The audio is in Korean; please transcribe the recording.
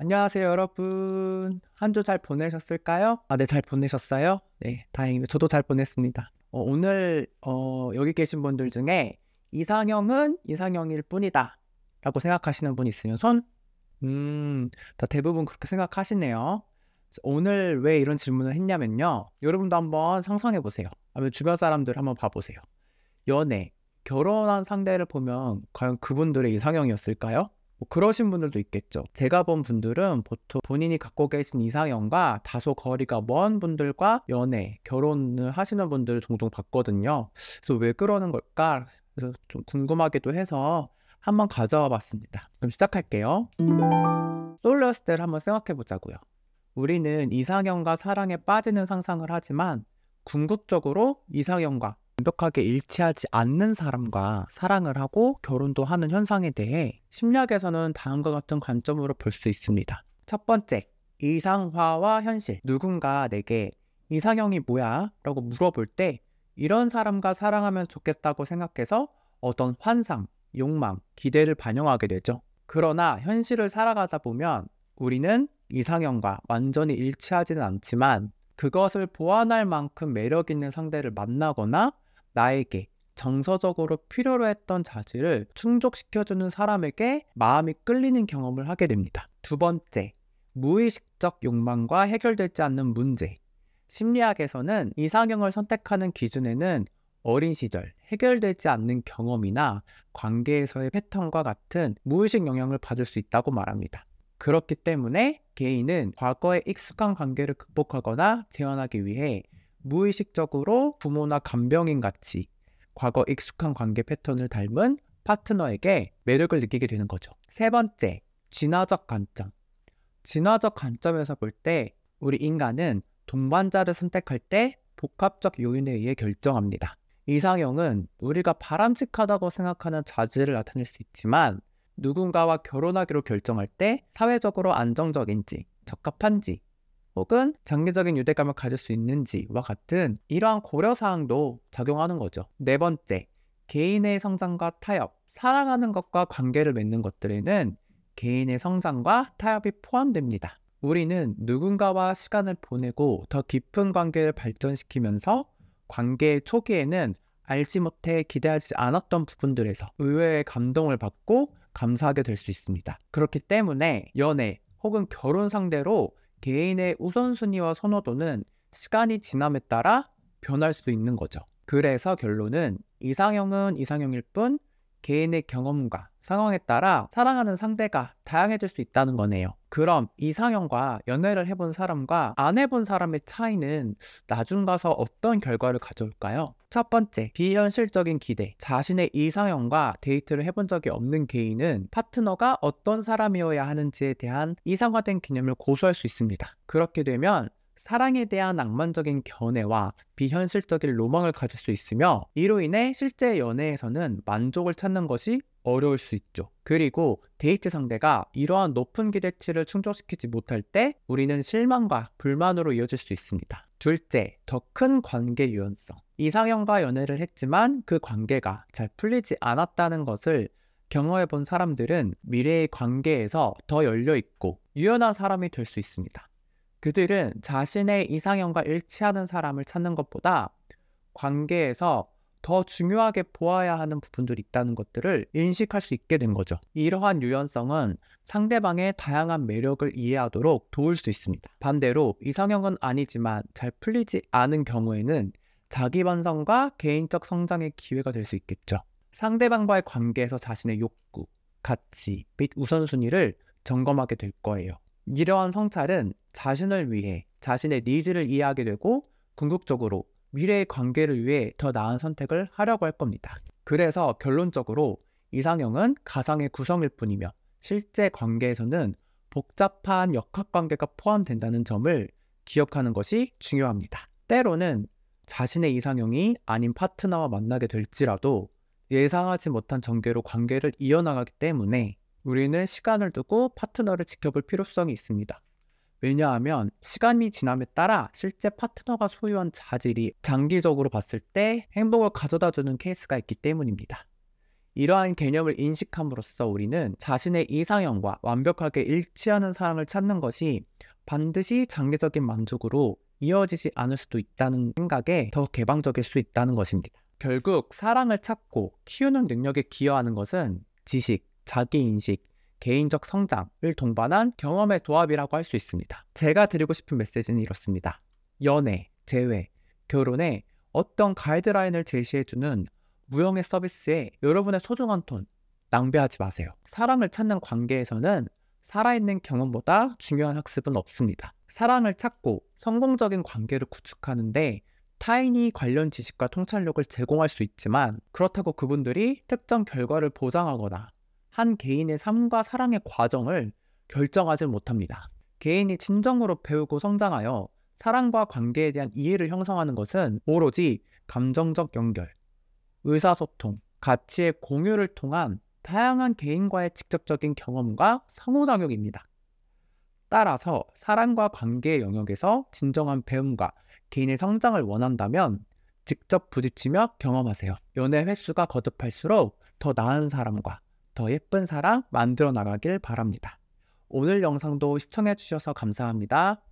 안녕하세요, 여러분. 한 주 잘 보내셨을까요? 네, 잘 보내셨어요? 네, 다행이네요. 저도 잘 보냈습니다. 오늘 여기 계신 분들 중에 이상형은 이상형일 뿐이다 라고 생각하시는 분 있으면 손? 다 대부분 그렇게 생각하시네요. 그래서 오늘 왜 이런 질문을 했냐면요. 여러분도 한번 상상해 보세요. 아니면 주변 사람들 한번 봐보세요. 연애, 결혼한 상대를 보면 과연 그분들의 이상형이었을까요? 뭐 그러신 분들도 있겠죠. 제가 본 분들은 보통 본인이 갖고 계신 이상형과 다소 거리가 먼 분들과 연애, 결혼을 하시는 분들을 종종 봤거든요. 그래서 왜 그러는 걸까? 그래서 좀 궁금하기도 해서 한번 가져와 봤습니다. 그럼 시작할게요. 솔로였을 때를 한번 생각해 보자고요. 우리는 이상형과 사랑에 빠지는 상상을 하지만 궁극적으로 이상형과 완벽하게 일치하지 않는 사람과 사랑을 하고 결혼도 하는 현상에 대해 심리학에서는 다음과 같은 관점으로 볼 수 있습니다. 첫 번째, 이상화와 현실. 누군가 내게 이상형이 뭐야? 라고 물어볼 때 이런 사람과 사랑하면 좋겠다고 생각해서 어떤 환상, 욕망, 기대를 반영하게 되죠. 그러나 현실을 살아가다 보면 우리는 이상형과 완전히 일치하지는 않지만 그것을 보완할 만큼 매력 있는 상대를 만나거나 나에게 정서적으로 필요로 했던 자질을 충족시켜주는 사람에게 마음이 끌리는 경험을 하게 됩니다. 두 번째, 무의식적 욕망과 해결되지 않는 문제. 심리학에서는 이상형을 선택하는 기준에는 어린 시절 해결되지 않는 경험이나 관계에서의 패턴과 같은 무의식 영향을 받을 수 있다고 말합니다. 그렇기 때문에 개인은 과거의 익숙한 관계를 극복하거나 재현하기 위해 무의식적으로 부모나 간병인 같이 과거 익숙한 관계 패턴을 닮은 파트너에게 매력을 느끼게 되는 거죠. 세 번째, 진화적 관점. 진화적 관점에서 볼 때 우리 인간은 동반자를 선택할 때 복합적 요인에 의해 결정합니다. 이상형은 우리가 바람직하다고 생각하는 자질을 나타낼 수 있지만 누군가와 결혼하기로 결정할 때 사회적으로 안정적인지, 적합한지, 혹은 장기적인 유대감을 가질 수 있는지와 같은 이러한 고려사항도 작용하는 거죠. 네 번째, 개인의 성장과 타협. 사랑하는 것과 관계를 맺는 것들에는 개인의 성장과 타협이 포함됩니다. 우리는 누군가와 시간을 보내고 더 깊은 관계를 발전시키면서 관계의 초기에는 알지 못해 기대하지 않았던 부분들에서 의외의 감동을 받고 감사하게 될 수 있습니다. 그렇기 때문에 연애 혹은 결혼 상대로 개인의 우선순위와 선호도는 시간이 지남에 따라 변할 수 있는 거죠. 그래서 결론은 이상형은 이상형일 뿐 개인의 경험과 상황에 따라 사랑하는 상대가 다양해질 수 있다는 거네요. 그럼 이상형과 연애를 해본 사람과 안 해본 사람의 차이는 나중 가서 어떤 결과를 가져올까요? 첫 번째, 비현실적인 기대. 자신의 이상형과 데이트를 해본 적이 없는 개인은 파트너가 어떤 사람이어야 하는지에 대한 이상화된 개념을 고수할 수 있습니다. 그렇게 되면 사랑에 대한 낭만적인 견해와 비현실적인 로망을 가질 수 있으며 이로 인해 실제 연애에서는 만족을 찾는 것이 어려울 수 있죠. 그리고 데이트 상대가 이러한 높은 기대치를 충족시키지 못할 때 우리는 실망과 불만으로 이어질 수 있습니다. 둘째, 더 큰 관계 유연성. 이상형과 연애를 했지만 그 관계가 잘 풀리지 않았다는 것을 경험해 본 사람들은 미래의 관계에서 더 열려있고 유연한 사람이 될 수 있습니다. 그들은 자신의 이상형과 일치하는 사람을 찾는 것보다 관계에서 더 중요하게 보아야 하는 부분들이 있다는 것들을 인식할 수 있게 된 거죠. 이러한 유연성은 상대방의 다양한 매력을 이해하도록 도울 수 있습니다. 반대로 이상형은 아니지만 잘 풀리지 않은 경우에는 자기 반성과 개인적 성장의 기회가 될 수 있겠죠. 상대방과의 관계에서 자신의 욕구, 가치, 및 우선순위를 점검하게 될 거예요. 이러한 성찰은 자신을 위해 자신의 니즈를 이해하게 되고 궁극적으로 미래의 관계를 위해 더 나은 선택을 하려고 할 겁니다. 그래서 결론적으로 이상형은 가상의 구성일 뿐이며 실제 관계에서는 복잡한 역학관계가 포함된다는 점을 기억하는 것이 중요합니다. 때로는 자신의 이상형이 아닌 파트너와 만나게 될지라도 예상하지 못한 전개로 관계를 이어나가기 때문에 우리는 시간을 두고 파트너를 지켜볼 필요성이 있습니다. 왜냐하면 시간이 지남에 따라 실제 파트너가 소유한 자질이 장기적으로 봤을 때 행복을 가져다주는 케이스가 있기 때문입니다. 이러한 개념을 인식함으로써 우리는 자신의 이상형과 완벽하게 일치하는 사람을 찾는 것이 반드시 장기적인 만족으로 이어지지 않을 수도 있다는 생각에 더 개방적일 수 있다는 것입니다. 결국 사랑을 찾고 키우는 능력에 기여하는 것은 지식, 자기인식, 개인적 성장을 동반한 경험의 조합이라고 할 수 있습니다. 제가 드리고 싶은 메시지는 이렇습니다. 연애, 재회, 결혼에 어떤 가이드라인을 제시해주는 무형의 서비스에 여러분의 소중한 돈 낭비하지 마세요. 사랑을 찾는 관계에서는 살아있는 경험보다 중요한 학습은 없습니다. 사랑을 찾고 성공적인 관계를 구축하는데 타인이 관련 지식과 통찰력을 제공할 수 있지만 그렇다고 그분들이 특정 결과를 보장하거나 한 개인의 삶과 사랑의 과정을 결정하지 못합니다. 개인이 진정으로 배우고 성장하여 사랑과 관계에 대한 이해를 형성하는 것은 오로지 감정적 연결, 의사소통, 가치의 공유를 통한 다양한 개인과의 직접적인 경험과 상호작용입니다. 따라서 사랑과 관계의 영역에서 진정한 배움과 개인의 성장을 원한다면 직접 부딪히며 경험하세요. 연애 횟수가 거듭할수록 더 나은 사람과 더 예쁜 사랑 만들어 나가길 바랍니다. 오늘 영상도 시청해 주셔서 감사합니다.